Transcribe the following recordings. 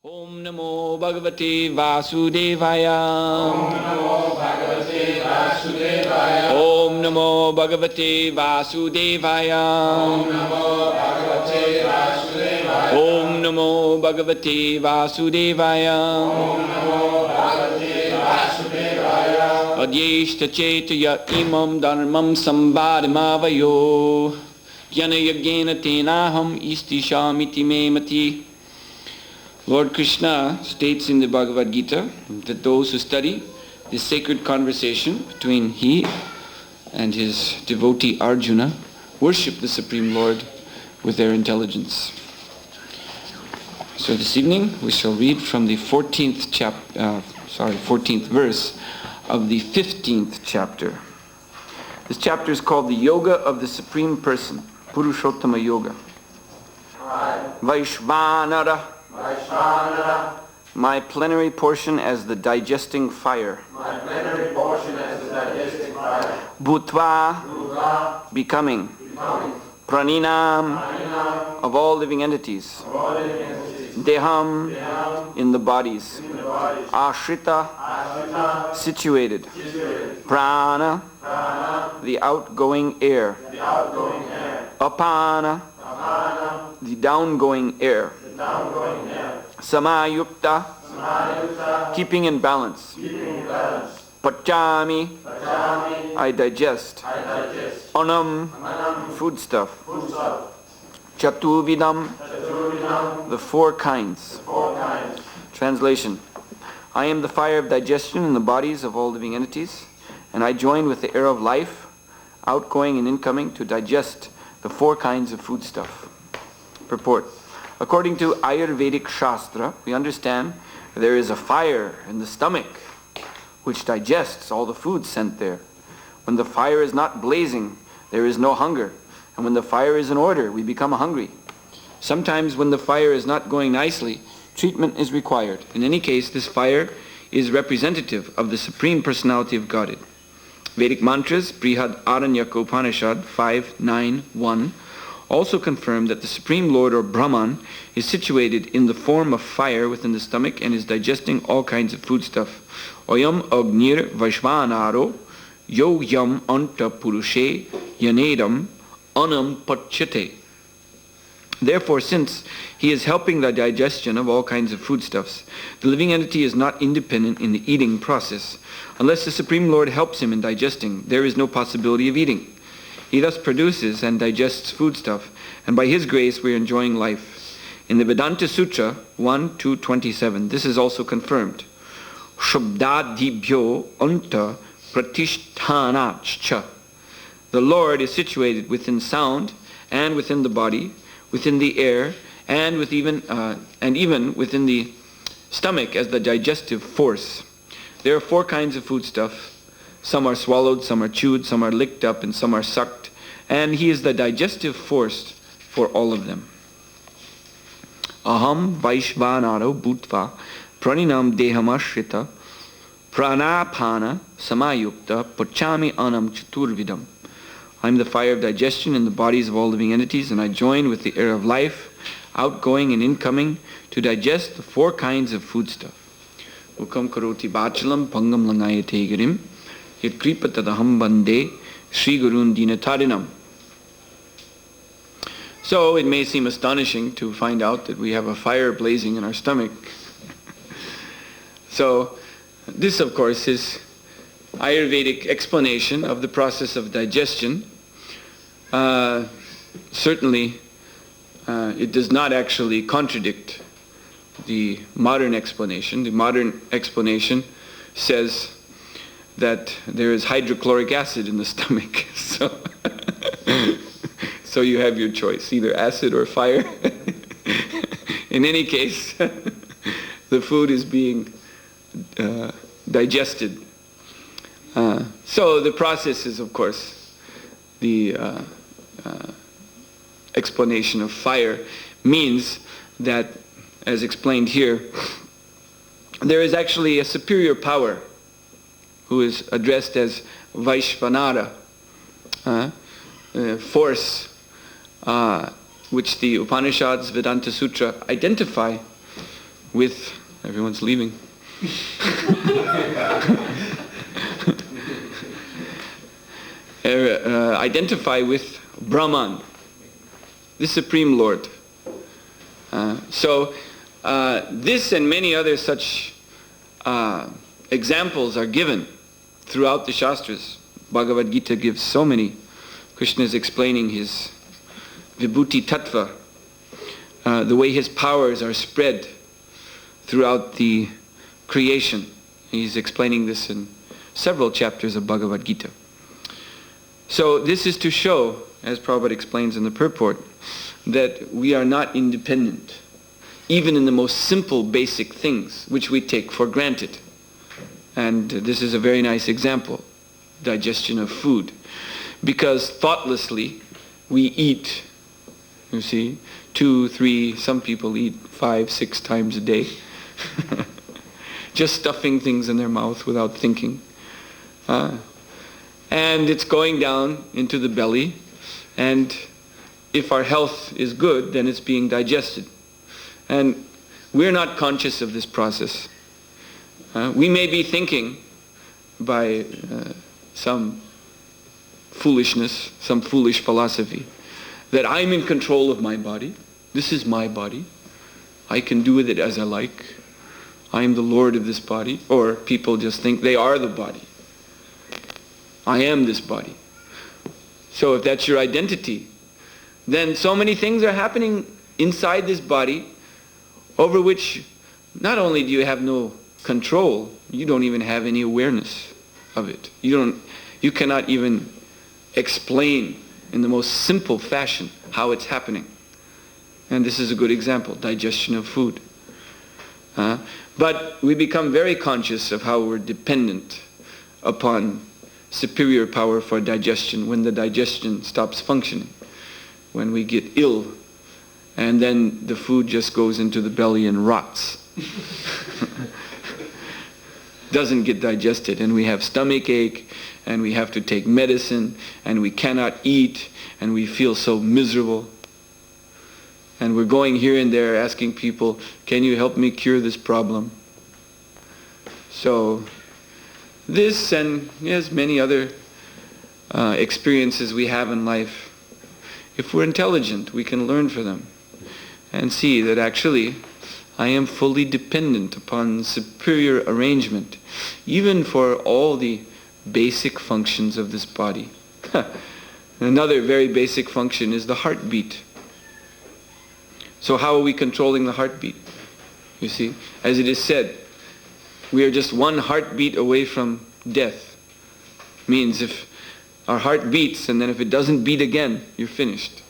Om Namo Bhagavate Vasudevaya. Om Namo Bhagavate Vasudevaya. Om Namo Bhagavate Vasudevaya. Om Namo Bhagavate Vasudevaya. Om Namo Bhagavate Vasudevaya. Om Namo Bhagavate Vasudevaya. Adyeshta chetaya imam dharmam sambhadamavayo. Yana yagena tenaham istishamiti me mati. Lord Krishna states in the Bhagavad-gita that those who study this sacred conversation between he and his devotee Arjuna worship the Supreme Lord with their intelligence. So this evening we shall read from the 14th verse of the 15th chapter. This chapter is called the Yoga of the Supreme Person, Purushottama Yoga. Vaishvanara, my plenary portion as the digesting fire. Bhutva, becoming. Praninam, of all living entities. Deham, in the bodies. Ashrita, situated. Prana, the outgoing air. Apana, the downgoing air. Samayukta, keeping in balance. Pachami, I digest. Anam, foodstuff. Chatuvidam, the four kinds. Translation: I am the fire of digestion in the bodies of all living entities, and I join with the air of life, outgoing and incoming, to digest the four kinds of foodstuff. Purport: according to Ayurvedic Shastra, we understand there is a fire in the stomach which digests all the food sent there. When the fire is not blazing, there is no hunger. And when the fire is in order, we become hungry. Sometimes when the fire is not going nicely, treatment is required. In any case, this fire is representative of the Supreme Personality of Godhead. Vedic mantras, Brihad Aranyaka Upanishad 5.9.1, also confirm that the Supreme Lord or Brahman is situated in the form of fire within the stomach and is digesting all kinds of foodstuff. Oyam Agnir Vaishvanaro Yo Yam Anta Purushe Yanedam Anam Pachate. Therefore, since he is helping the digestion of all kinds of foodstuffs, the living entity is not independent in the eating process. Unless the Supreme Lord helps him in digesting, there is no possibility of eating. He thus produces and digests foodstuff, and by his grace we are enjoying life. In the Vedanta Sutra 1.2.27, this is also confirmed. Shabdadibhyo anta pratishthanachcha. The Lord is situated within sound and within the body, within the air, and even within the stomach as the digestive force. There are four kinds of foodstuff. Some are swallowed, some are chewed, some are licked up, and some are sucked. And he is the digestive force for all of them. Aham Vaishvanaro Bhutva Praninam Dehamashrita Pranapana Samayukta Pachami Anam Chaturvidam. I am the fire of digestion in the bodies of all living entities, and I join with the air of life, outgoing and incoming, to digest the four kinds of foodstuff. Ukam karoti bachalam pangam langayate girim yat kripatadaham bande Sri Gurun Dinatarinam. So it may seem astonishing to find out that we have a fire blazing in our stomach. So this, of course, is Ayurvedic explanation of the process of digestion. Certainly, it does not actually contradict the modern explanation. The modern explanation says that there is hydrochloric acid in the stomach. So you have your choice, either acid or fire. In any case, the food is being digested. So the process is, of course, the explanation of fire means that, as explained here, there is actually a superior power who is addressed as Vaishvanara, force, which the Upanishads, Vedanta Sutra identify with, everyone's leaving. Identify with Brahman, the Supreme Lord. So this and many other such examples are given throughout the Shastras. Bhagavad-gita gives so many. Krishna is explaining his Vibhuti Tattva, the way his powers are spread throughout the creation. He's explaining this in several chapters of Bhagavad-gita. So this is to show, as Prabhupada explains in the purport, that we are not independent, even in the most simple basic things which we take for granted. And this is a very nice example, digestion of food. Because thoughtlessly we eat, you see, 2, 3, some people eat 5, 6 times a day. Just stuffing things in their mouth without thinking. And it's going down into the belly, and if our health is good, then it's being digested. And we're not conscious of this process. We may be thinking by some foolishness, some foolish philosophy, that I'm in control of my body. This is my body. I can do with it as I like. I am the Lord of this body. Or people just think they are the body. I am this body. So if that's your identity, then so many things are happening inside this body over which not only do you have no control, you don't even have any awareness of it. You cannot even explain in the most simple fashion how it's happening. And this is a good example, digestion of food. But we become very conscious of how we're dependent upon superior power for digestion when the digestion stops functioning, when we get ill, and then the food just goes into the belly and rots. Doesn't get digested, and we have stomach ache, and we have to take medicine, and we cannot eat, and we feel so miserable. And we're going here and there asking people, can you help me cure this problem? So this and yes, many other experiences we have in life, if we're intelligent, we can learn from them and see that actually I am fully dependent upon superior arrangement, even for all the basic functions of this body. Another very basic function is the heartbeat. So how are we controlling the heartbeat? You see, as it is said, we are just one heartbeat away from death. Means if our heart beats and then if it doesn't beat again, you're finished.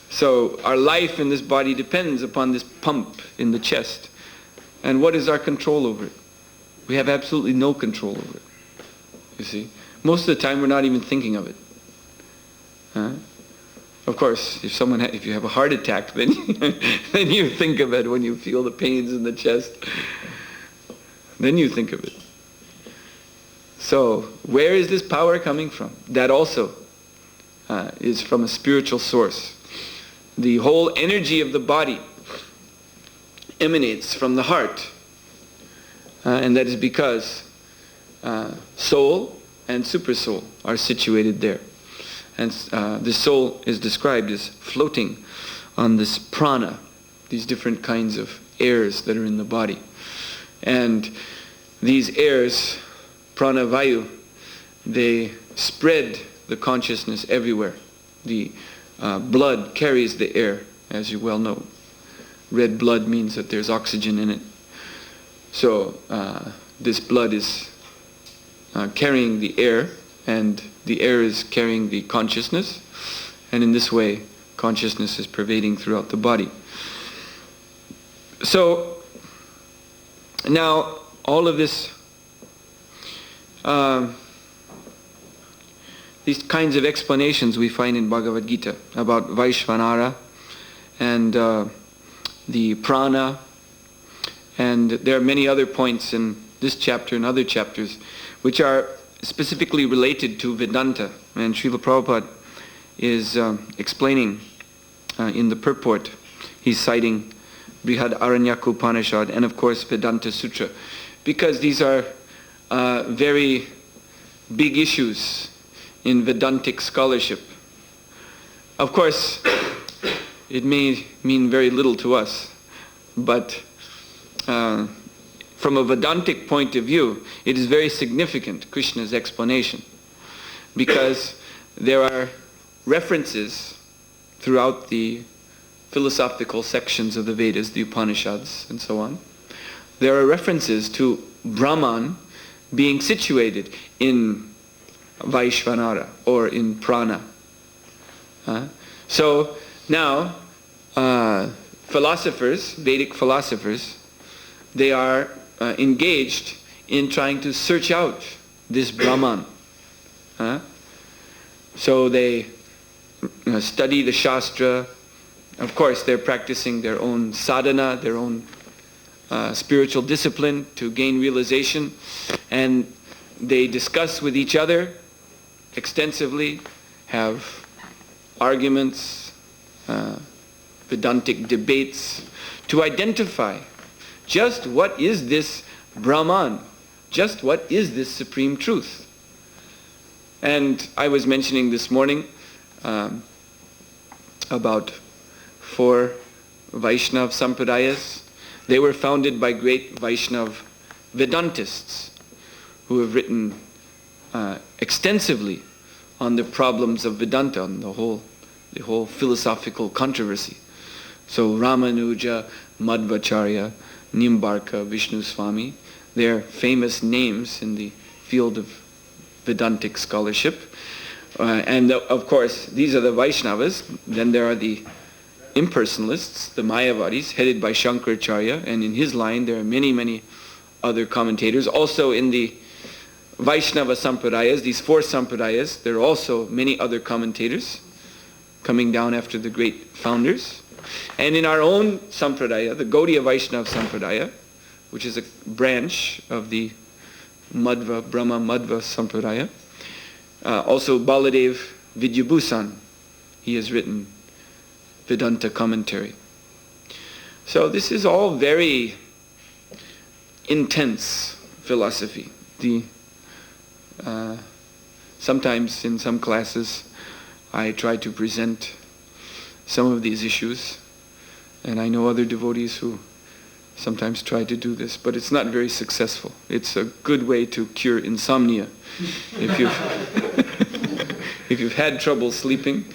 So our life in this body depends upon this pump in the chest. And what is our control over it? We have absolutely no control over it. You see, most of the time we're not even thinking of it. Of course, if you have a heart attack, then then you think of it when you feel the pains in the chest. Then you think of it. So, where is this power coming from? That also is from a spiritual source. The whole energy of the body emanates from the heart. And that is because soul and supersoul are situated there. And the soul is described as floating on this prana, these different kinds of airs that are in the body. And these airs, prana vayu, they spread the consciousness everywhere. The blood carries the air, as you well know. Red blood means that there's oxygen in it. So this blood is carrying the air, and the air is carrying the consciousness, and in this way consciousness is pervading throughout the body. So now all of this, these kinds of explanations we find in Bhagavad-gita about Vaishvanara and the prana, and there are many other points in this chapter and other chapters which are specifically related to Vedanta. And Srila Prabhupada is explaining in the purport, he's citing Brihad Aranyaka Upanishad, and of course Vedanta Sutra, because these are very big issues in Vedantic scholarship. Of course, it may mean very little to us, but from a Vedantic point of view, it is very significant, Krishna's explanation, because there are references throughout the philosophical sections of the Vedas, the Upanishads, and so on. There are references to Brahman being situated in Vaishvanara or in Prana. So now, philosophers, Vedic philosophers, they are engaged in trying to search out this Brahman. So they study the Shastra. Of course, they're practicing their own sadhana, their own spiritual discipline to gain realization, and they discuss with each other extensively, have arguments, Vedantic debates, to identify just what is this Brahman, just what is this supreme truth. And I was mentioning this morning about 4 Vaishnav Sampradayas. They were founded by great Vaishnav Vedantists who have written extensively on the problems of Vedanta, on the whole philosophical controversy. So Ramanuja, Madhvacharya, Nimbarka, Vishnu Swami, they're famous names in the field of Vedantic scholarship. And of course, these are the Vaishnavas. Then there are the impersonalists, the Mayavadis, headed by Shankaracharya, and in his line there are many, many other commentators. Also in the Vaishnava Sampradayas, these 4 Sampradayas, there are also many other commentators coming down after the great founders. And in our own Sampradaya, the Gaudiya Vaishnava Sampradaya, which is a branch of the Madhva, Brahma Madhva Sampradaya, also Baladev Vidyabhusan, he has written Vedanta commentary. So this is all very intense philosophy. Sometimes in some classes I try to present some of these issues, and I know other devotees who sometimes try to do this, but it's not very successful. It's a good way to cure insomnia. If you've had trouble sleeping,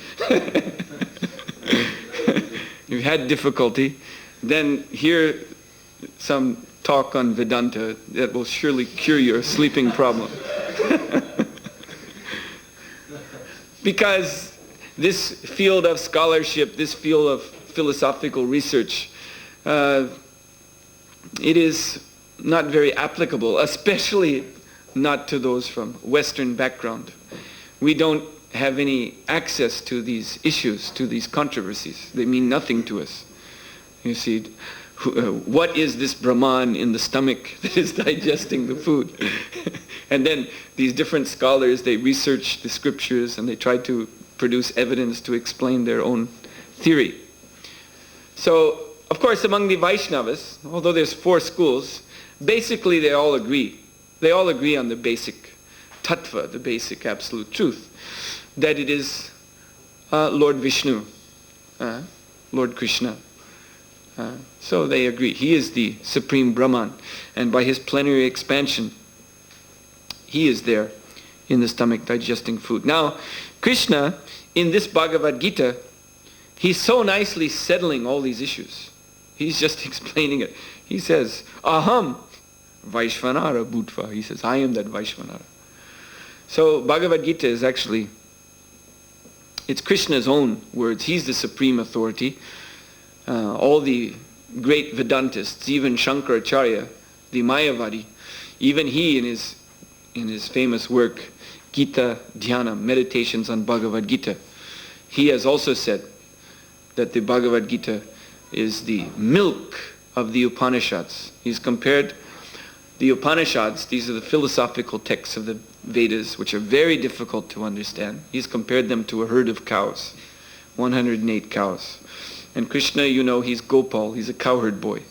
you've had difficulty, then hear some talk on Vedanta that will surely cure your sleeping problem. Because this field of scholarship, this field of philosophical research, it is not very applicable, especially not to those from Western background. We don't have any access to these issues, to these controversies. They mean nothing to us. You see, what is this Brahman in the stomach that is digesting the food? And then these different scholars, they research the scriptures and they try to produce evidence to explain their own theory. So, of course, among the Vaishnavas, although there's 4 schools, basically they all agree. They all agree on the basic tattva, the basic absolute truth, that it is Lord Vishnu, Lord Krishna. So they agree. He is the supreme Brahman, and by his plenary expansion, he is there in the stomach digesting food. Now, Krishna, in this Bhagavad-gita, he's so nicely settling all these issues. He's just explaining it. He says, Aham Vaishvanara Bhutva. He says, I am that Vaishvanara. So Bhagavad-gita is actually, it's Krishna's own words. He's the supreme authority. All the great Vedantists, even Shankaracharya, the Mayavadi, even he in his famous work, Gita Dhyana, Meditations on Bhagavad-gita, he has also said that the Bhagavad-gita is the milk of the Upanishads. He's compared the Upanishads, these are the philosophical texts of the Vedas, which are very difficult to understand. He's compared them to a herd of cows, 108 cows. And Krishna, you know, he's Gopal, he's a cowherd boy.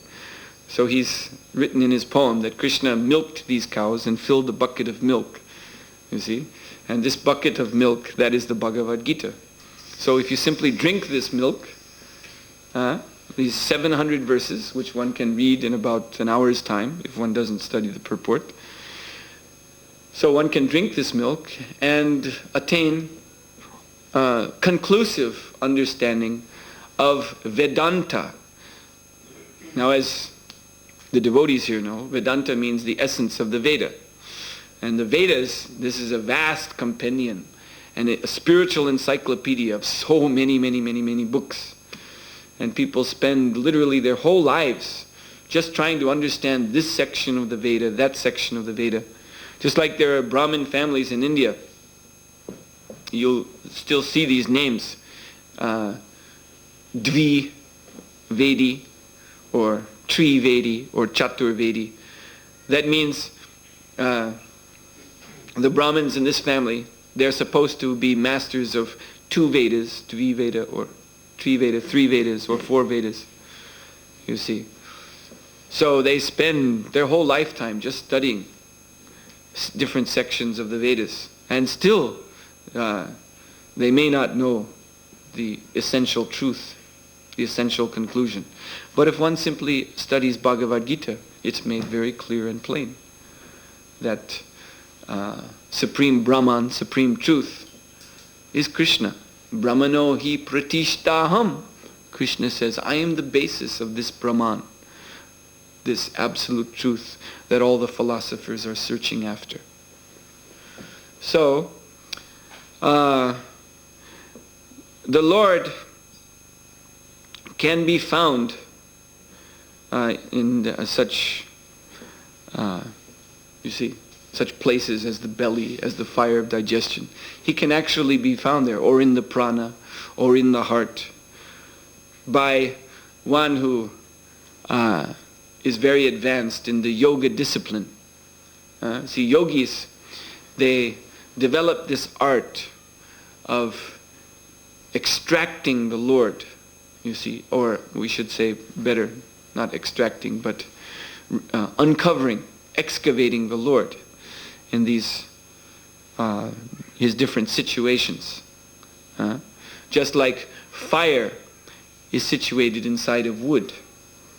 So he's written in his poem that Krishna milked these cows and filled a bucket of milk, you see. And this bucket of milk, that is the Bhagavad-gita. So if you simply drink this milk, these 700 verses, which one can read in about an hour's time, if one doesn't study the purport. So one can drink this milk and attain conclusive understanding of Vedanta. Now, as the devotees here know, Vedanta means the essence of the Veda. And the Vedas, this is a vast compendium and a spiritual encyclopedia of so many books. And people spend literally their whole lives just trying to understand this section of the Veda, that section of the Veda. Just like there are Brahmin families in India, you'll still see these names, Dvi-Vedi, or Tri-Vedi, or Chatur-Vedi. That means the Brahmins in this family, they're supposed to be masters of 2 Vedas, Dvi-Veda, or Tri-Veda, 3 Vedas, or 4 Vedas, you see. So they spend their whole lifetime just studying different sections of the Vedas. And still, they may not know the essential truth, the essential conclusion. But if one simply studies Bhagavad-gita, it's made very clear and plain that Supreme Brahman, Supreme Truth, is Krishna. Brahmano hi pratishtaham. Krishna says, I am the basis of this Brahman, this absolute truth that all the philosophers are searching after. So, the Lord can be found in such, you see, such places as the belly, as the fire of digestion. He can actually be found there, or in the prana, or in the heart, by one who is very advanced in the yoga discipline. See, yogis, they develop this art of extracting the Lord, you see, or we should say better, not extracting, but uncovering, excavating the Lord in these his different situations. Just like fire is situated inside of wood,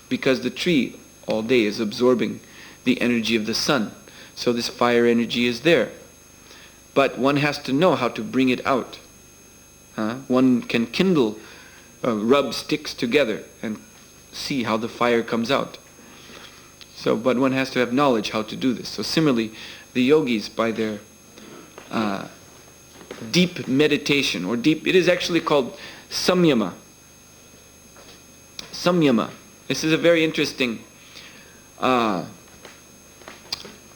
because the tree all day is absorbing the energy of the sun. So this fire energy is there. But one has to know how to bring it out. One can kindle, rub sticks together and see how the fire comes out. So, but one has to have knowledge how to do this. So similarly, the yogis, by their deep meditation, or deep, it is actually called samyama. Samyama. This is a very interesting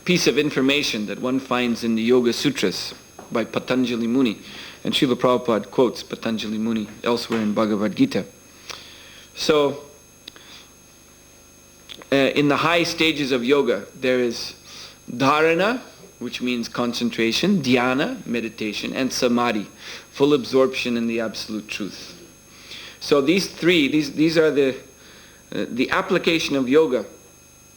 piece of information that one finds in the Yoga Sutras by Patanjali Muni. And Srila Prabhupada quotes Patanjali Muni elsewhere in Bhagavad-gita. So, in the high stages of yoga, there is dharana, which means concentration, dhyana, meditation, and samadhi, full absorption in the absolute truth. So these three, these are the application of yoga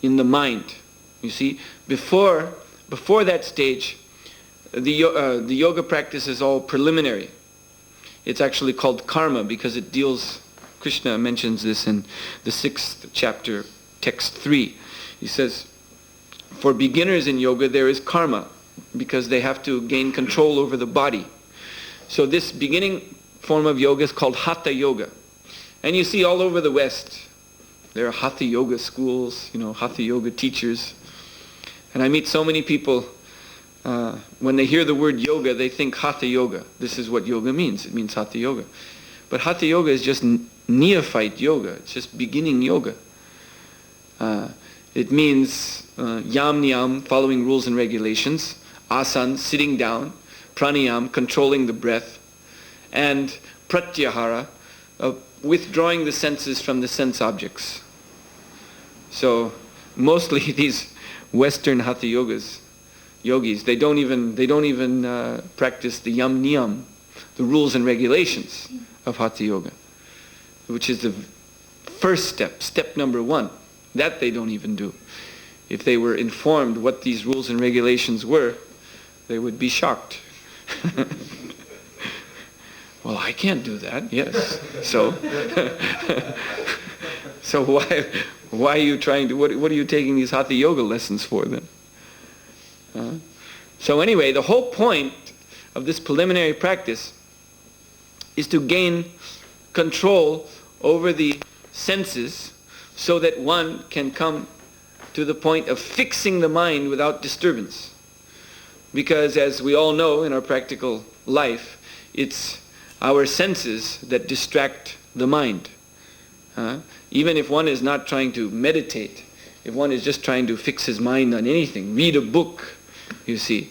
in the mind. You see, before that stage, the yoga practice is all preliminary. It's actually called karma because it deals, Krishna mentions this in the 6th chapter, text 3. He says, for beginners in yoga there is karma because they have to gain control over the body. So this beginning form of yoga is called Hatha Yoga. And you see all over the West, there are Hatha Yoga schools, Hatha Yoga teachers. And I meet so many people, when they hear the word yoga, they think Hatha Yoga. This is what yoga means. It means Hatha Yoga. But Hatha Yoga is just neophyte yoga. It's just beginning yoga. It means yam niyam, following rules and regulations, asan, sitting down, pranayam, controlling the breath, and pratyahara, withdrawing the senses from the sense objects. So mostly these Western Hatha yogis, they don't even practice the yam niyam, the rules and regulations of Hatha yoga. which is the first step, step number one. That they don't even do. If they were informed what these rules and regulations were, they would be shocked. Well, I can't do that. Yes. So, so why are you trying to? What are you taking these hatha yoga lessons for then? So anyway, the whole point of this preliminary practice is to gain control over the senses, so that one can come to the point of fixing the mind without disturbance. Because as we all know in our practical life, it's our senses that distract the mind. Even if one is not trying to meditate, if one is just trying to fix his mind on anything, read a book, you see,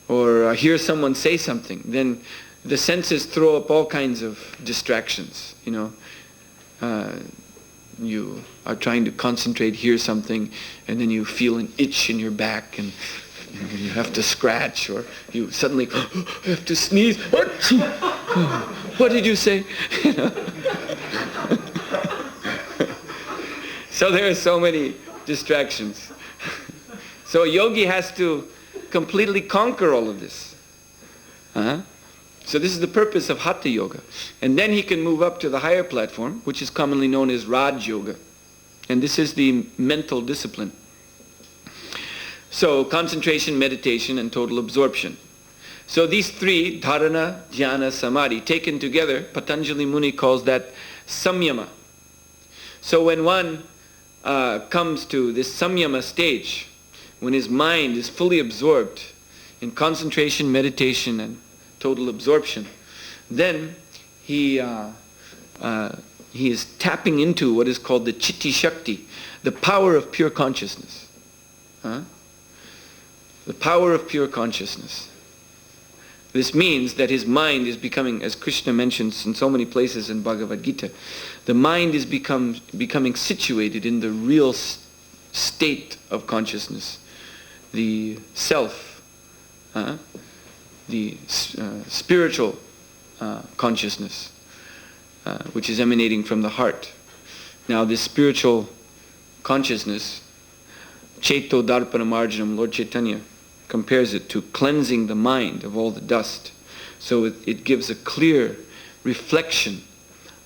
or hear someone say something, then the senses throw up all kinds of distractions, you know. You are trying to concentrate, hear something, and then you feel an itch in your back, and you have to scratch, or you suddenly have to sneeze. What did you say? You know? So there are so many distractions. So a yogi has to completely conquer all of this. So this is the purpose of Hatha Yoga. And then he can move up to the higher platform, which is commonly known as Raj Yoga. And this is the mental discipline. So concentration, meditation, and total absorption. So these three, dharana, dhyana, samadhi, taken together, Patanjali Muni calls that samyama. So when one comes to this samyama stage, when his mind is fully absorbed in concentration, meditation, and total absorption, then he is tapping into what is called the chitti shakti, the power of pure consciousness. The power of pure consciousness. This means that his mind is becoming, as Krishna mentions in so many places in Bhagavad-gita, the mind is becoming situated in the real state of consciousness, the self, the spiritual consciousness, which is emanating from the heart. Now this spiritual consciousness, Cheto Darpana Marjanam, Lord Chaitanya compares it to cleansing the mind of all the dust. So it gives a clear reflection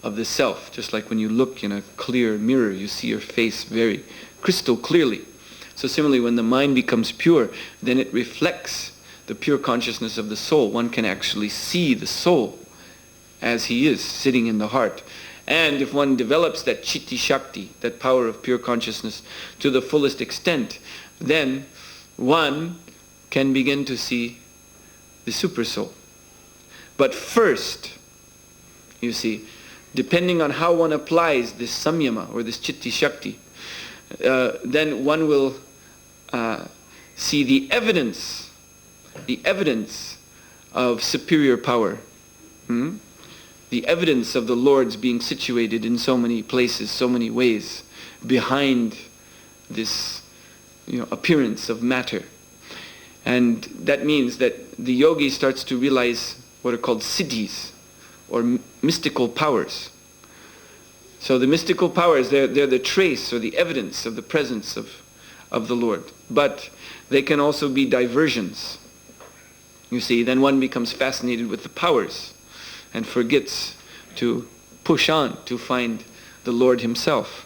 of the self. Just like when you look in a clear mirror, you see your face very crystal clearly. So similarly, when the mind becomes pure, then it reflects the pure consciousness of the soul. One can actually see the soul as he is, sitting in the heart. And if one develops that chitti shakti, that power of pure consciousness, to the fullest extent, then one can begin to see the super soul. But first, you see, depending on how one applies this samyama or this chitti shakti, then one will see the evidence of superior power. The evidence of the Lord's being situated in so many places, so many ways, behind this appearance of matter. And that means that the yogi starts to realize what are called siddhis, or mystical powers. So the mystical powers, they're the trace or the evidence of the presence of the Lord. But they can also be diversions. You see, then one becomes fascinated with the powers and forgets to push on to find the Lord himself.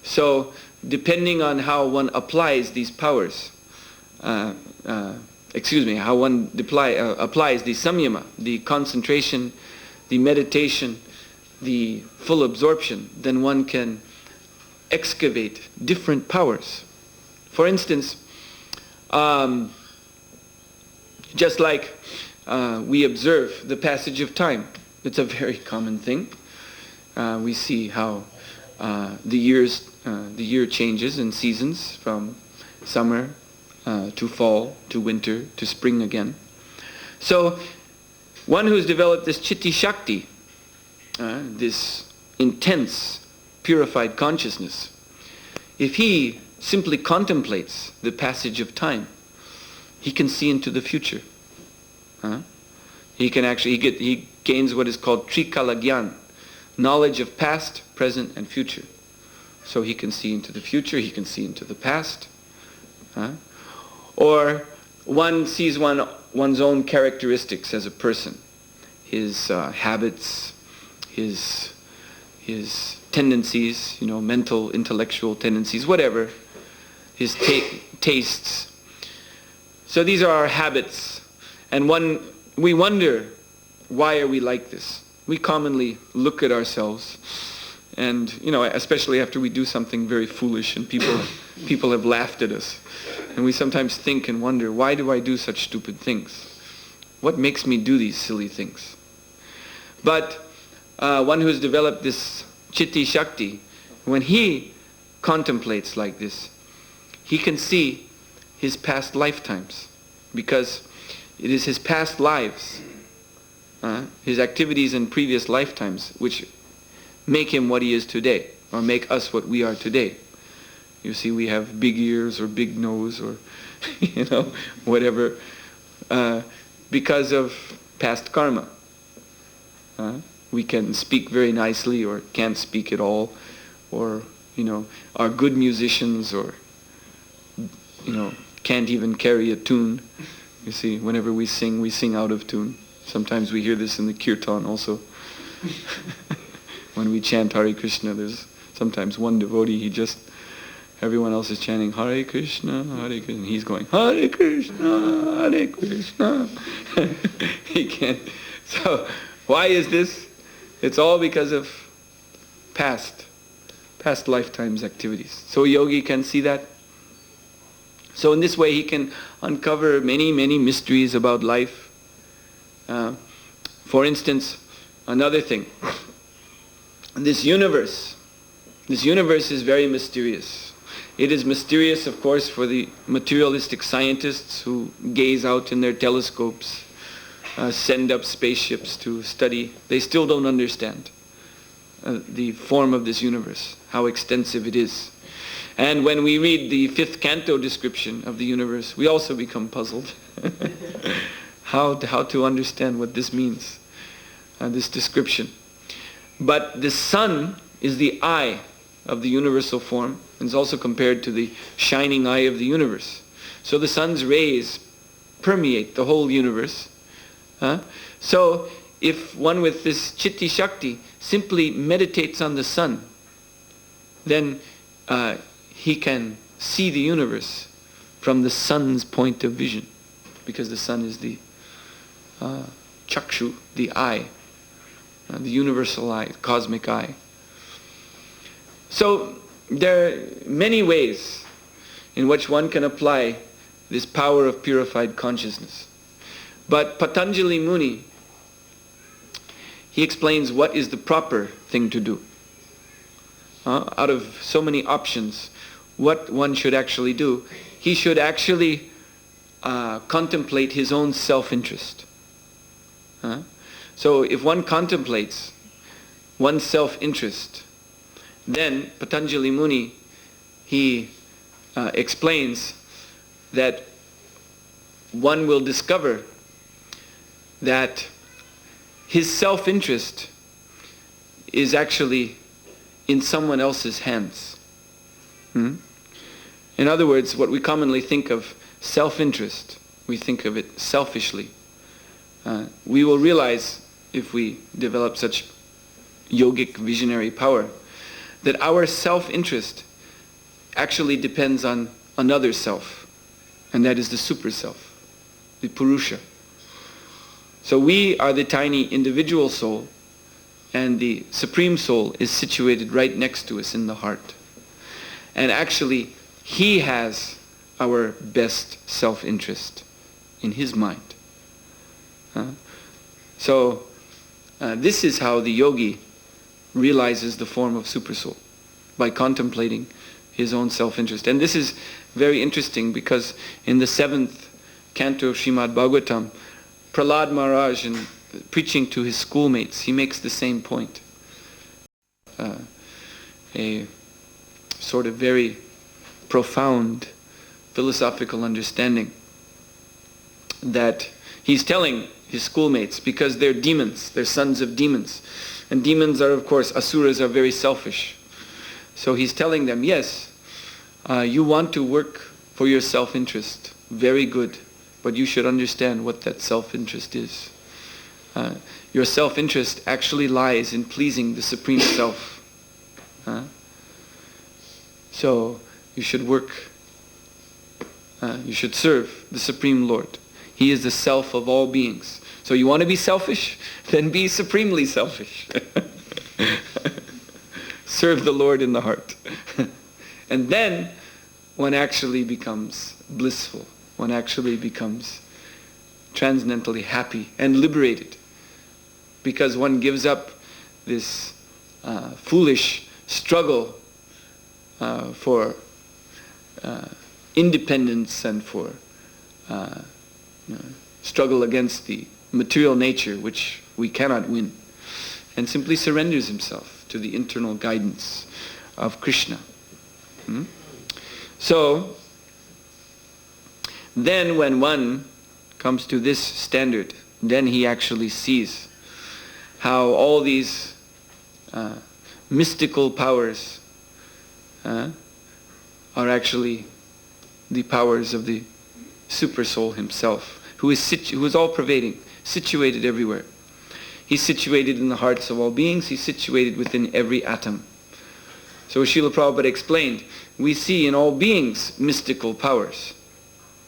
So depending on how one applies these powers, how one applies the samyama, the concentration, the meditation, the full absorption, then one can excavate different powers. For instance, just like we observe the passage of time. It's a very common thing. We see how the year changes in seasons, from summer to fall to winter to spring again. So one who's developed this chitti shakti, this intense purified consciousness, if he simply contemplates the passage of time, he can see into the future. He can actually, he gains what is called trikala gyan, knowledge of past, present, and future. So he can see into the future, he can see into the past. Or one sees one's own characteristics as a person, his habits, his tendencies, mental, intellectual tendencies, whatever, his tastes. So these are our habits, and we wonder, why are we like this? We commonly look at ourselves, and especially after we do something very foolish, and people have laughed at us, and we sometimes think and wonder, why do I do such stupid things? What makes me do these silly things? But one who has developed this Chitti Shakti, when he contemplates like this, he can see his past lifetimes, because it is his past lives, his activities in previous lifetimes, which make him what he is today, or make us what we are today. You see, we have big ears or big nose or whatever, because of past karma. We can speak very nicely or can't speak at all, or are good musicians, or can't even carry a tune. You see, whenever we sing out of tune. Sometimes we hear this in the kirtan also. When we chant Hare Krishna, there's sometimes one devotee, everyone else is chanting Hare Krishna, and he's going Hare Krishna, Hare Krishna. He can't. So why is this? It's all because of past lifetimes activities. So a yogi can see that. So in this way he can uncover many, many mysteries about life. For instance, another thing, this universe is very mysterious. It is mysterious, of course, for the materialistic scientists who gaze out in their telescopes, send up spaceships to study. They still don't understand the form of this universe, how extensive it is. And when we read the 5th canto description of the universe, we also become puzzled. How to understand what this means, this description. But the sun is the eye of the universal form, and is also compared to the shining eye of the universe. So the sun's rays permeate the whole universe. So if one with this Chitti Shakti simply meditates on the sun, then he can see the universe from the sun's point of vision, because the sun is the chakshu, the eye, the universal eye, cosmic eye. So there are many ways in which one can apply this power of purified consciousness. But Patanjali Muni, he explains what is the proper thing to do. Out of so many options, what one should actually do, he should actually contemplate his own self-interest. So if one contemplates one's self-interest, then Patanjali Muni, he explains that one will discover that his self-interest is actually in someone else's hands. In other words, what we commonly think of self-interest, we think of it selfishly. We will realize, if we develop such yogic visionary power, that our self-interest actually depends on another self, and that is the super self, the Purusha. So we are the tiny individual soul, and the Supreme Soul is situated right next to us in the heart. And actually, he has our best self-interest in his mind. So this is how the yogi realizes the form of Super Soul, by contemplating his own self-interest. And this is very interesting, because in the 7th canto of Srimad Bhagavatam, Prahlad Maharaj, in preaching to his schoolmates, he makes the same point. A sort of very profound philosophical understanding, that he's telling his schoolmates, because they're demons, they're sons of demons. And demons are, of course, asuras are very selfish. So he's telling them, yes, you want to work for your self-interest, very good, but you should understand what that self-interest is. Your self-interest actually lies in pleasing the Supreme Self. So you should work, you should serve the Supreme Lord. He is the self of all beings. So you want to be selfish? Then be supremely selfish. Serve the Lord in the heart. And then one actually becomes blissful. One actually becomes transcendently happy and liberated. Because one gives up this foolish struggle for independence and for struggle against the material nature which we cannot win, and simply surrenders himself to the internal guidance of Krishna. So, then when one comes to this standard, then he actually sees how all these mystical powers are actually the powers of the Super Soul himself, who is all-pervading, situated everywhere. He's situated in the hearts of all beings. He's situated within every atom. So as Srila Prabhupada explained, we see in all beings mystical powers.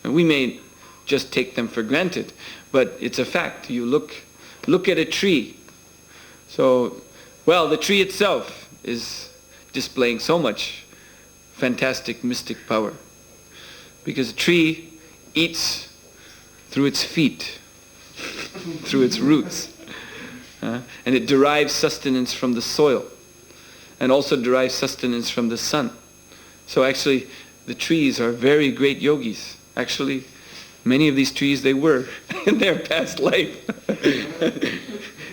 And we may just take them for granted, but it's a fact. You look at a tree. So, well, the tree itself is displaying so much fantastic mystic power. Because a tree eats through its feet, through its roots. And it derives sustenance from the soil, and also derives sustenance from the sun. So actually, the trees are very great yogis. Actually, many of these trees, they were in their past life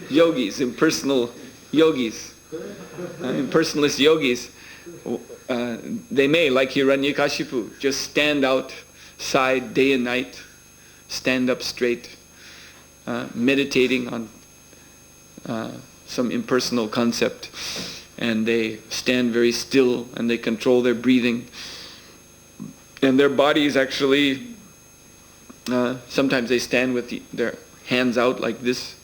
yogis, impersonal yogis, impersonalist yogis. They may, like Hiranyakashipu, just stand outside day and night, stand up straight, meditating on some impersonal concept, and they stand very still and they control their breathing, and their bodies actually sometimes they stand with their hands out like this,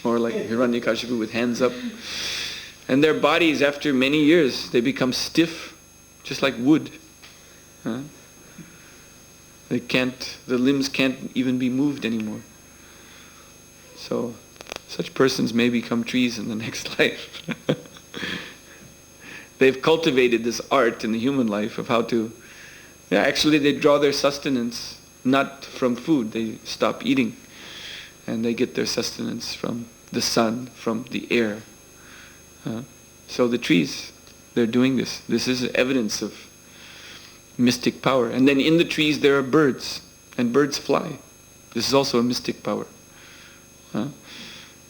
or like Hiranyakashipu with hands up, and their bodies after many years they become stiff just like wood. The limbs can't even be moved anymore. So such persons may become trees in the next life. They've cultivated this art in the human life of how to, actually they draw their sustenance not from food. They stop eating and they get their sustenance from the sun, from the air. So the trees, they're doing this. This is evidence of mystic power. And then in the trees there are birds, and birds fly. This is also a mystic power.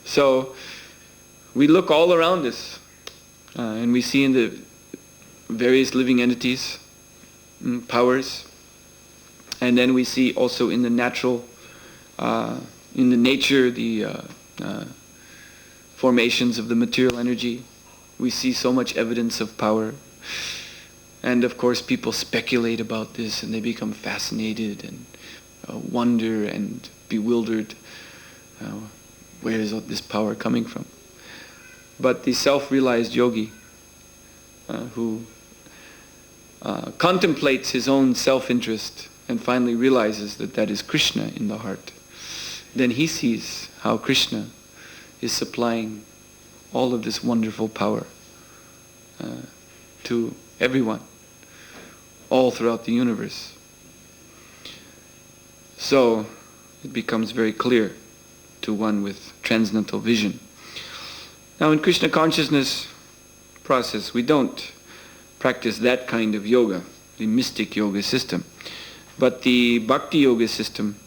So we look all around us, and we see in the various living entities powers, and then we see also in the natural, in the nature, the formations of the material energy. We see so much evidence of power. And of course people speculate about this and they become fascinated and wonder and bewildered. Where is all this power coming from? But the self-realized yogi who contemplates his own self-interest and finally realizes that that is Krishna in the heart, then he sees how Krishna is supplying all of this wonderful power to everyone, all throughout the universe. So it becomes very clear to one with transcendental vision. Now in Krishna consciousness process, we don't practice that kind of yoga, the mystic yoga system. But the bhakti yoga system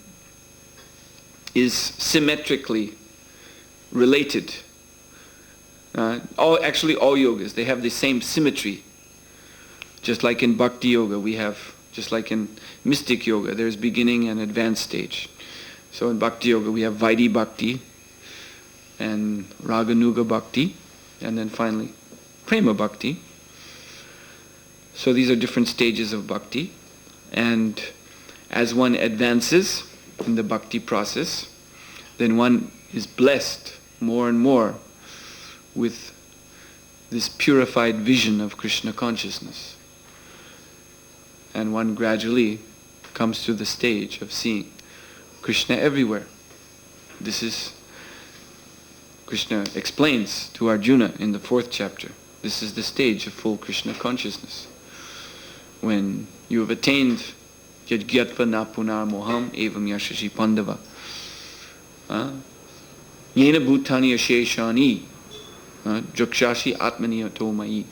is symmetrically related. All yogas, they have the same symmetry. Just like in bhakti yoga we have, just like in mystic yoga, there's beginning and advanced stage. So in Bhakti Yoga we have Vaidhi Bhakti and Raganuga Bhakti, and then finally Prema Bhakti. So these are different stages of bhakti, and as one advances in the bhakti process, then one is blessed more and more with this purified vision of Krishna consciousness. And one gradually comes to the stage of seeing Krishna everywhere. This is, Krishna explains to Arjuna in the 4th chapter, this is the stage of full Krishna consciousness. When you have attained Yajgyatva na punar moham evam yashashi pandava. Yena bhutani asheshani jakshashi atmani atomai.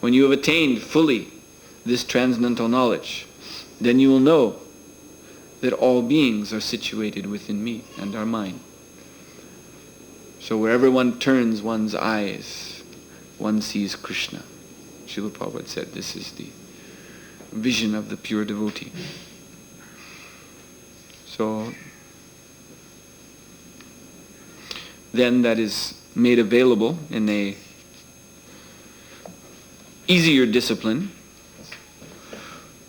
When you have attained fully this transcendental knowledge, then you will know that all beings are situated within me and are mine. So wherever one turns one's eyes, one sees Krishna. Srila Prabhupada said this is the vision of the pure devotee. So then that is made available in a easier discipline,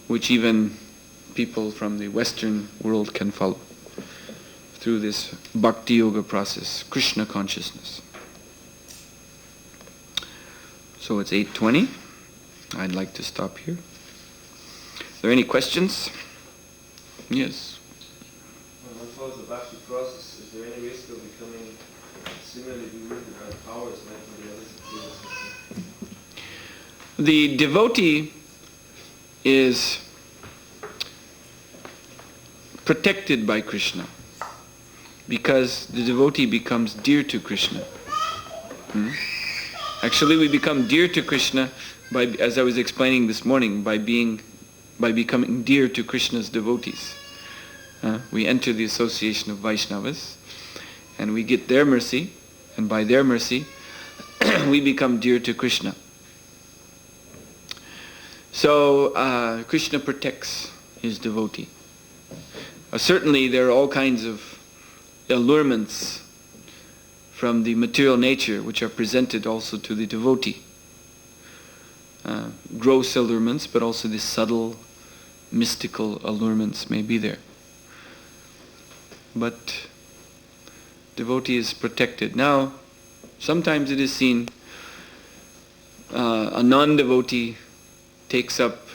which even people from the Western world can follow through this Bhakti Yoga process, Krishna consciousness. So it's 8:20. I'd like to stop here. Are there any questions? Yes. When one follows the Bhakti process, is there any risk of becoming similarly bewildered by powers like the others? The devotee is protected by Krishna because the devotee becomes dear to Krishna. Actually, we become dear to Krishna by, as I was explaining this morning, by becoming dear to Krishna's devotees. We enter the association of Vaishnavas and we get their mercy, and by their mercy we become dear to Krishna. So Krishna protects his devotee. Certainly there are all kinds of allurements from the material nature which are presented also to the devotee. Gross allurements, but also the subtle, mystical allurements may be there. But devotee is protected. Now, sometimes it is seen a non-devotee takes up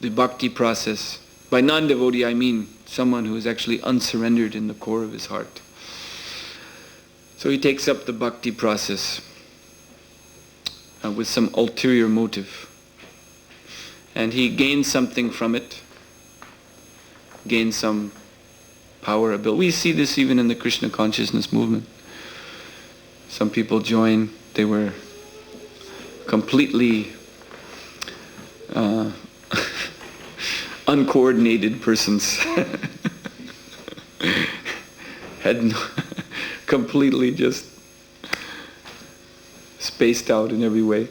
the bhakti process. By non-devotee I mean someone who is actually unsurrendered in the core of his heart. So he takes up the bhakti process with some ulterior motive. And he gains something from it, gains some power, ability. We see this even in the Krishna consciousness movement. Some people join, they were completely uncoordinated persons. Had completely just spaced out in every way.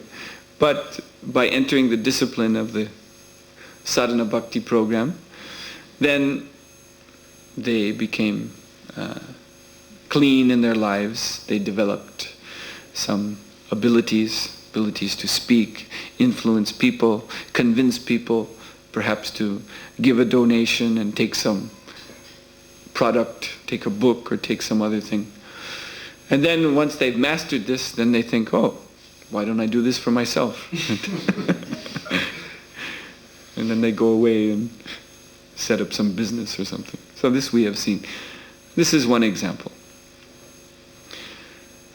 But by entering the discipline of the sadhana bhakti program, then they became clean in their lives. They developed some abilities to speak, influence people, convince people, perhaps to give a donation and take some product, take a book or take some other thing. And then once they've mastered this, then they think, oh, why don't I do this for myself? And then they go away and set up some business or something. So this we have seen. This is one example.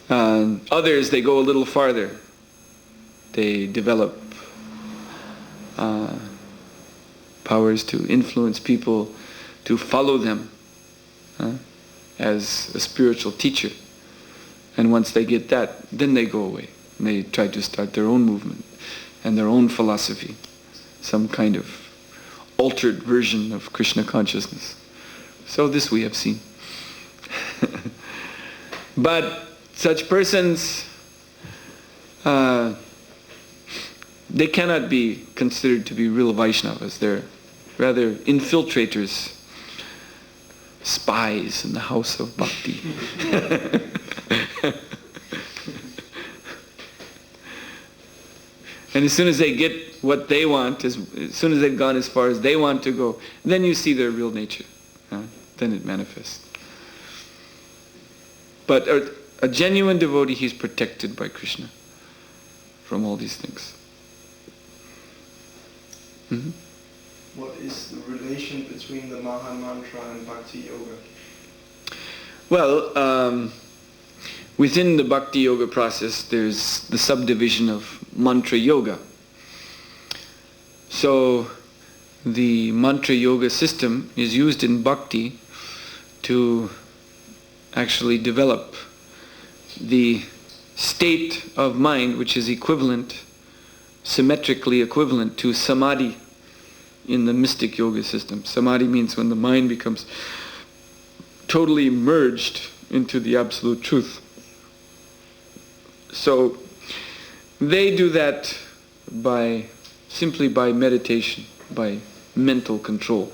Others, they go a little farther. They develop powers to influence people, to follow them as a spiritual teacher. And once they get that, then they go away. And they try to start their own movement and their own philosophy, some kind of altered version of Krishna consciousness. So this we have seen. But such persons, they cannot be considered to be real Vaishnavas. They're rather infiltrators spies in the house of bhakti. And as soon as they get what they want, as soon as they've gone as far as they want to go, then you see their real nature. Then it manifests. But a genuine devotee, he's protected by Krishna from all these things. Mm-hmm. What is the relation between the Maha Mantra and Bhakti Yoga? Well, within the Bhakti Yoga process, there's the subdivision of Mantra Yoga. So, the Mantra Yoga system is used in Bhakti to actually develop the state of mind which is equivalent, symmetrically equivalent to Samadhi in the mystic yoga system. Samadhi means when the mind becomes totally merged into the absolute truth. So they do that simply by meditation, by mental control.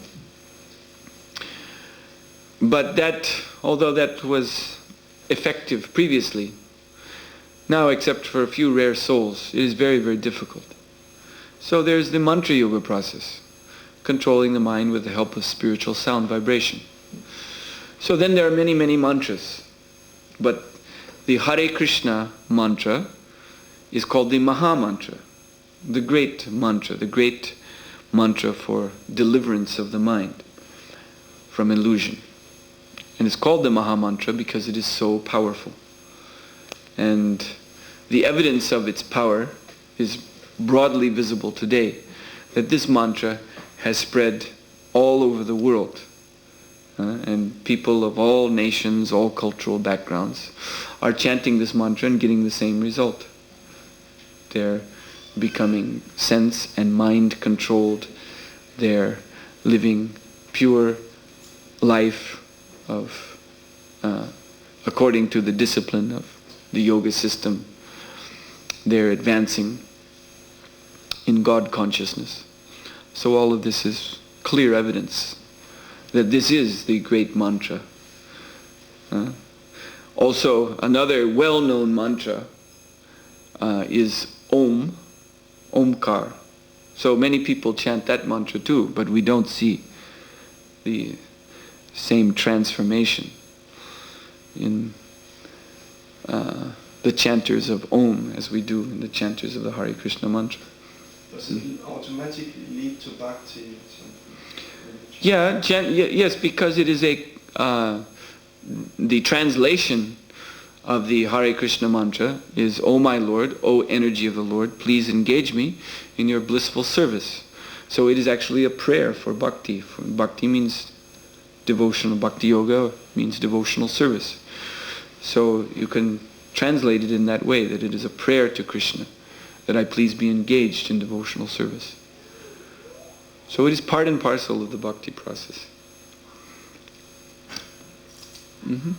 But that, although that was effective previously, now except for a few rare souls, it is very, very difficult. So there's the Mantra Yoga process, controlling the mind with the help of spiritual sound vibration. So then there are many, many mantras. But the Hare Krishna mantra is called the Maha Mantra, the great mantra for deliverance of the mind from illusion. And it's called the Maha Mantra because it is so powerful. And the evidence of its power is broadly visible today, that this mantra has spread all over the world. And people of all nations, all cultural backgrounds are chanting this mantra and getting the same result. They're becoming sense and mind controlled. They're living pure life according to the discipline of the yoga system. They're advancing in God consciousness. So all of this is clear evidence that this is the great mantra. Also, another well-known mantra is Om, Omkar. So many people chant that mantra too, but we don't see the same transformation in the chanters of Om as we do in the chanters of the Hare Krishna mantra. Does it automatically lead to Bhakti? Yes, because it is the translation of the Hare Krishna mantra is, O my Lord, O energy of the Lord, please engage me in your blissful service. So it is actually a prayer for bhakti. Bhakti means devotional, bhakti yoga means devotional service. So you can translate it in that way, that it is a prayer to Krishna, that I please be engaged in devotional service. So it is part and parcel of the bhakti process. Mm-hmm.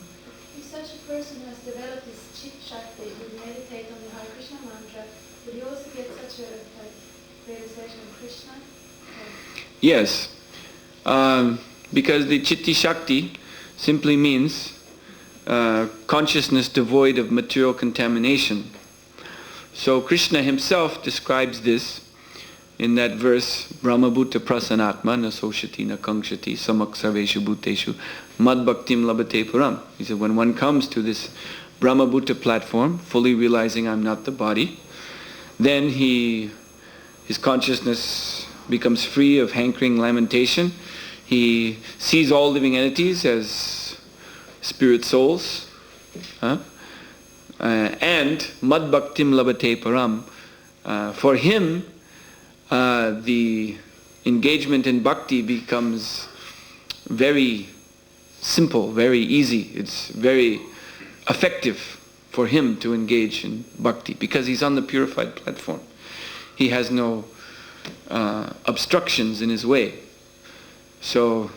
If such a person has developed this chit shakti, would meditate on the Hare Krishna mantra, would he also get such a realization of Krishna? Yes, because the chitti shakti simply means consciousness devoid of material contamination. So Krishna himself describes this in that verse, Brahma bhuta prasanatma na soshati na kangshati samak sarveshu bhuteshu mad bhaktim labate param. He said, when one comes to this Brahma bhuta platform, fully realizing I'm not the body, then his consciousness becomes free of hankering lamentation. He sees all living entities as spirit souls. And mad bhaktim labate param. For him, the engagement in bhakti becomes very simple, very easy. It's very effective for him to engage in bhakti because he's on the purified platform. He has no obstructions in his way. So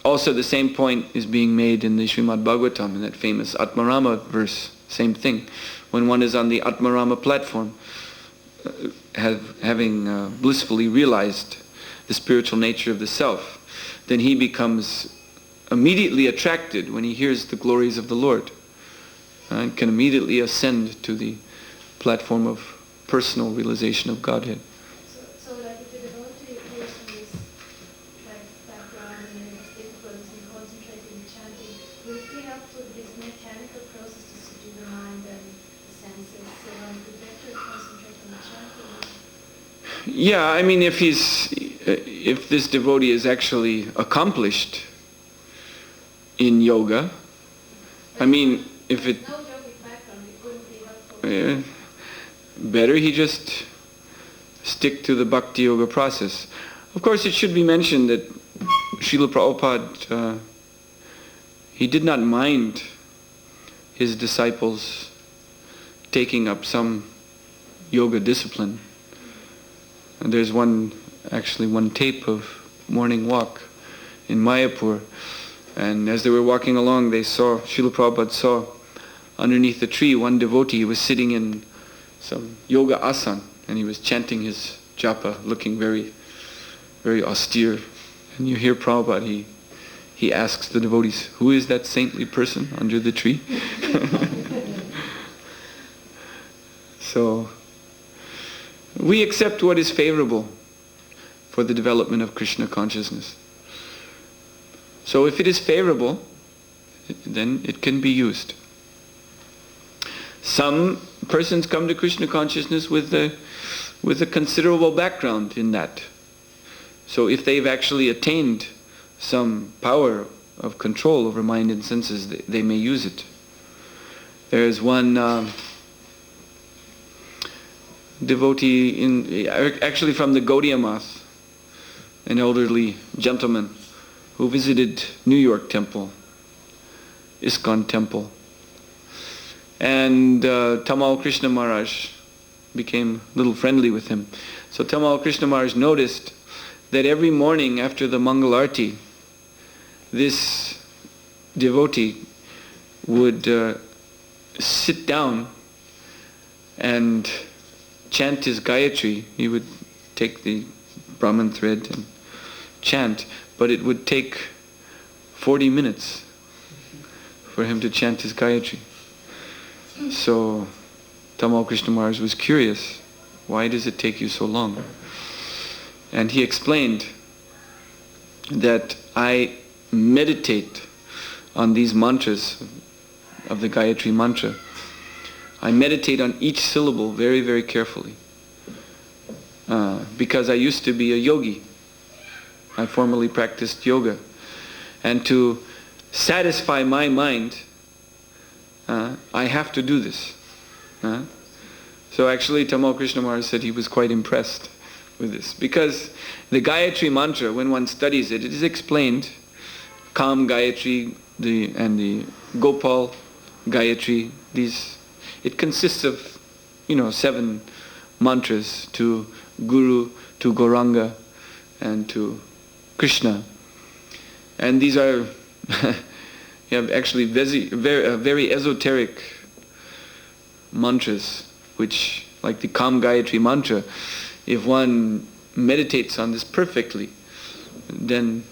also the same point is being made in the Srimad Bhagavatam, in that famous Atmarama verse. Same thing. When one is on the Atmarama platform, having blissfully realized the spiritual nature of the self, then he becomes immediately attracted when he hears the glories of the Lord. And can immediately ascend to the platform of personal realization of Godhead. So like if the devotee hears from this like background and then has difficulties in concentrating and chanting, will it be helpful with this mechanical process to subdue the mind and the senses, so one could better concentrate on the chanting? Yeah, I mean, if this devotee is actually accomplished in yoga, I mean, if it no yogic background, it wouldn't be helpful. better he just stick to the bhakti yoga process. Of course, it should be mentioned that Srila Prabhupada, he did not mind his disciples taking up some yoga discipline. And there's one tape of morning walk in Mayapur, and as they were walking along, Srila Prabhupada saw underneath a tree one devotee was sitting in some yoga asana, and he was chanting his japa, looking very, very austere. And you hear Prabhupada, he asks the devotees, who is that saintly person under the tree? So, we accept what is favorable for the development of Krishna consciousness. So if it is favorable, then it can be used. Some persons come to Krishna consciousness with a considerable background in that. So if they've actually attained some power of control over mind and senses, they may use it. There's one devotee actually from the Gaudiya Math, an elderly gentleman who visited New York Temple, ISKCON Temple. And Tamal Krishna Maharaj became a little friendly with him. So Tamal Krishna Maharaj noticed that every morning after the Mangal Arati, this devotee would sit down and chant his Gayatri. He would take the Brahman thread and chant, but it would take 40 minutes for him to chant his Gayatri. So Tamal Krishna Maharaj was curious, why does it take you so long? And he explained that I meditate on these mantras of the Gayatri mantra. I meditate on each syllable very, very carefully. Because I used to be a yogi. I formerly practiced yoga. And to satisfy my mind, I have to do this. So actually Tamal Krishna Maharaj said he was quite impressed with this. Because the Gayatri mantra, when one studies it, it is explained, Kam Gayatri and the Gopal Gayatri, it consists of, 7 mantras to Guru, to Gauranga, and to Krishna. And these are actually very esoteric mantras, which, like the Kam Gayatri mantra, if one meditates on this perfectly, then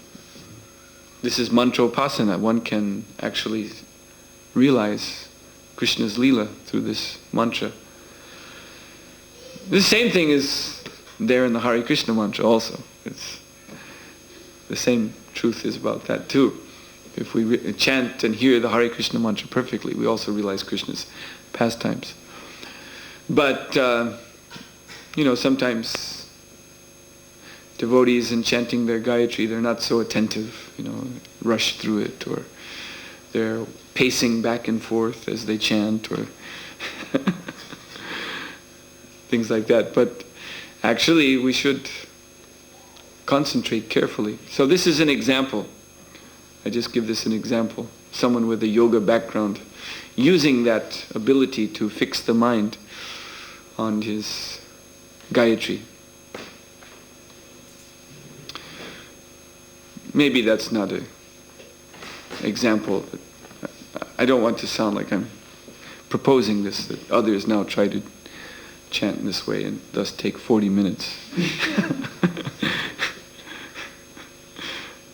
this is mantra-upasana. One can actually realize Krishna's Leela through this mantra. The same thing is there in the Hare Krishna mantra also. The same truth is about that too. If we chant and hear the Hare Krishna mantra perfectly, we also realize Krishna's pastimes. But, sometimes devotees in chanting their Gayatri, they're not so attentive, rush through it, or they're pacing back and forth as they chant, or things like that. But actually, we should concentrate carefully. So this is an example. I just give this an example. Someone with a yoga background using that ability to fix the mind on his Gayatri. Maybe that's not an example. I don't want to sound like I'm proposing this, that others now try to chant in this way and thus take 40 minutes.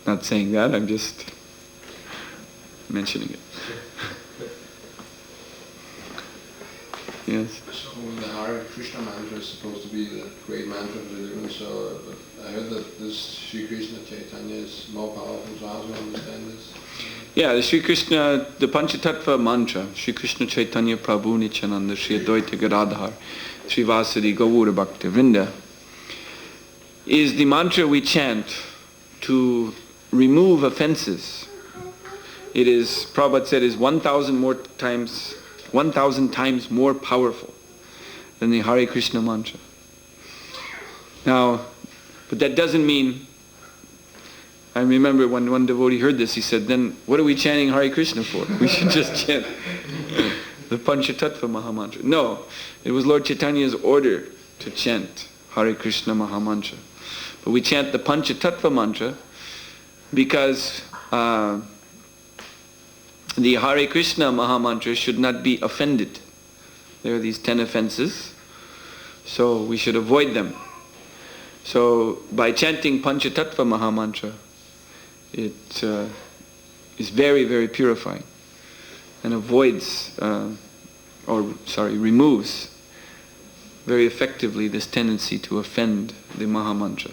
Not saying that, I'm just mentioning it. Yes. So the Hare Krishna mantra is supposed to be the great mantra of deliverance, so but I heard that this Sri Krishna Chaitanya is more powerful, so how do you understand this? Yeah, the Sri Krishna, the Panchatattva mantra, Sri Krishna Chaitanya Prabhu Nityananda, Sri Advaita Gadadhar, Sri Vasadi Gaura Bhakti Vrinda, is the mantra we chant to remove offenses. It is, Prabhupada said, is 1,000 times more powerful than the Hare Krishna mantra. Now, but that doesn't mean, I remember when one devotee heard this, he said, then what are we chanting Hare Krishna for? We should just chant the Panchatattva Mahamantra. No, it was Lord Chaitanya's order to chant Hare Krishna Mahamantra. But we chant the Panchatattva mantra because the Hare Krishna Mahamantra should not be offended. There are these 10 offenses, so we should avoid them. So by chanting Panchatattva Mahamantra, it is very, very purifying and removes very effectively this tendency to offend the Mahamantra.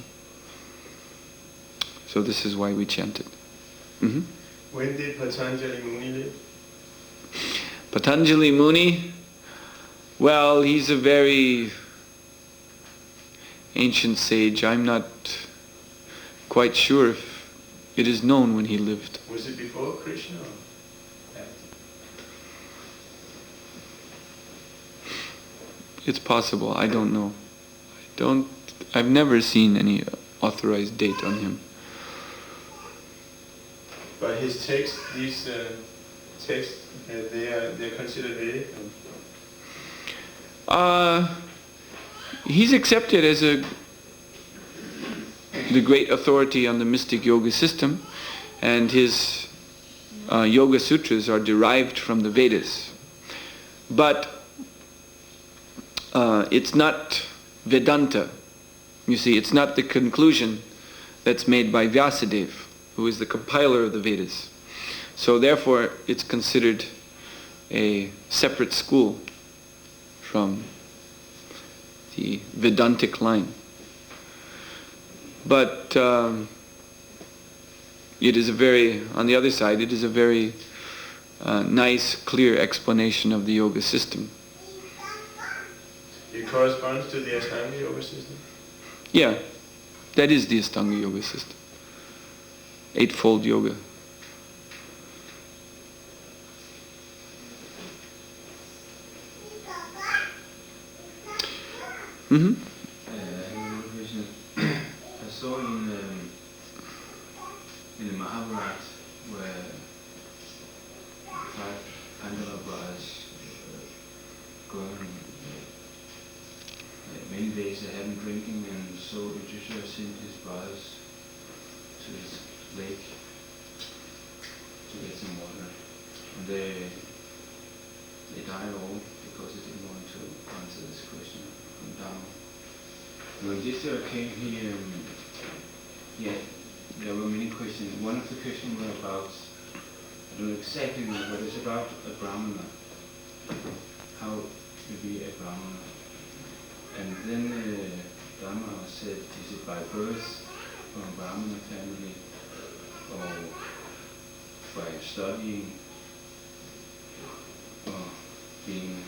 So this is why we chant it. Mm-hmm. When did Patanjali Muni live? Patanjali Muni, well, he's a very ancient sage. I'm not quite sure if it is known when he lived. Was it before Krishna or after? It's possible. I don't know. I've never seen any authorized date on him. But his texts, these texts, they're considered Vedic? He's accepted as the great authority on the mystic yoga system, and his yoga sutras are derived from the Vedas. But it's not Vedanta. You see, it's not the conclusion that's made by Vyasadeva, who is the compiler of the Vedas. So therefore, it's considered a separate school from the Vedantic line. But it is on the other side, it is a very nice, clear explanation of the yoga system. It corresponds to the Ashtanga yoga system? Yeah, that is the Ashtanga yoga system. Eightfold yoga. Mm-hmm. I saw in the Mahabharata where 5 Pandava brothers going many days they hadn't drinking, and so Yudhishthira sent his brothers to this lake to get some water, and they died all because they didn't want to answer this question from Dharma. When Yudhishthira came, there were many questions. One of the questions were about, I don't know exactly know, but it's about a Brahmana, how to be a Brahmana. And then Dharma said, is it by birth from a Brahmana family, or by studying, or being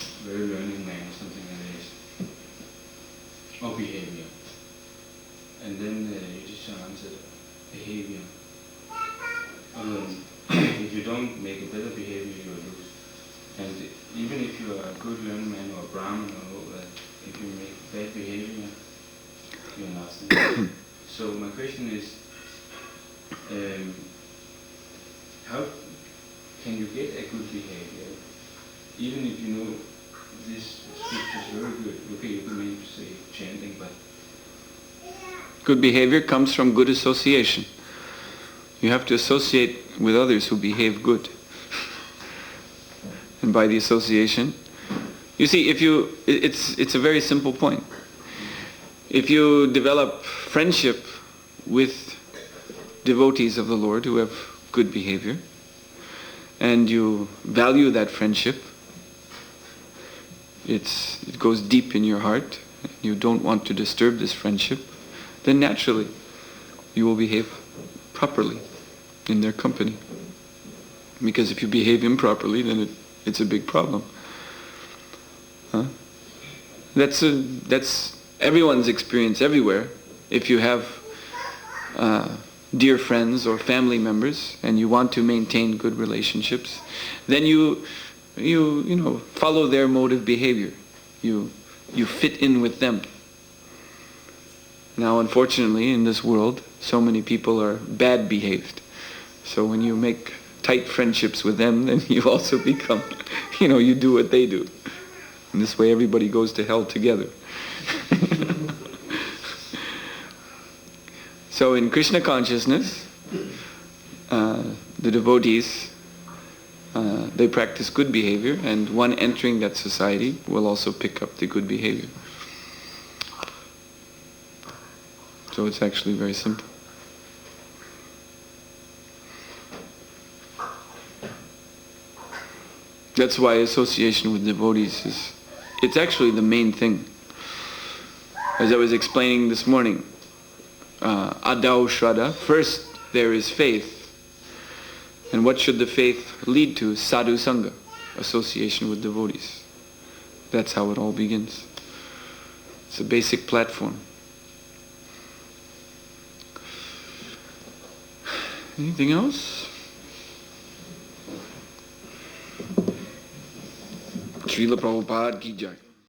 a very learning man, something like this, or behavior? And then Yudhishthira answered, behavior. If you don't make a better behavior, you will lose. And even if you are a good learning man or a Brahmin or if you make bad behavior, you're nothing. So my question is, how can you get a good behavior, even if you know this scripture is very good? Okay, you can maybe say chanting, but good behavior comes from good association. You have to associate with others who behave good. And by the association, you see, it's a very simple point. If you develop friendship with devotees of the Lord who have good behavior, and you value that friendship, it goes deep in your heart, you don't want to disturb this friendship, then naturally you will behave properly in their company. Because if you behave improperly, then it's a big problem. Huh? That's everyone's experience everywhere. If you have dear friends or family members and you want to maintain good relationships, then you follow their mode of behavior. You fit in with them. Now, unfortunately, in this world, so many people are bad behaved. So when you make tight friendships with them, then you also become, you do what they do. And this way everybody goes to hell together. So in Krishna consciousness, the devotees, they practice good behavior, and one entering that society will also pick up the good behavior. So it's actually very simple. That's why association with devotees it's actually the main thing. As I was explaining this morning, Adau Shraddha, first there is faith. And what should the faith lead to? Sadhu Sangha, association with devotees. That's how it all begins. It's a basic platform. Anything else? Srila Prabhupada ki jai.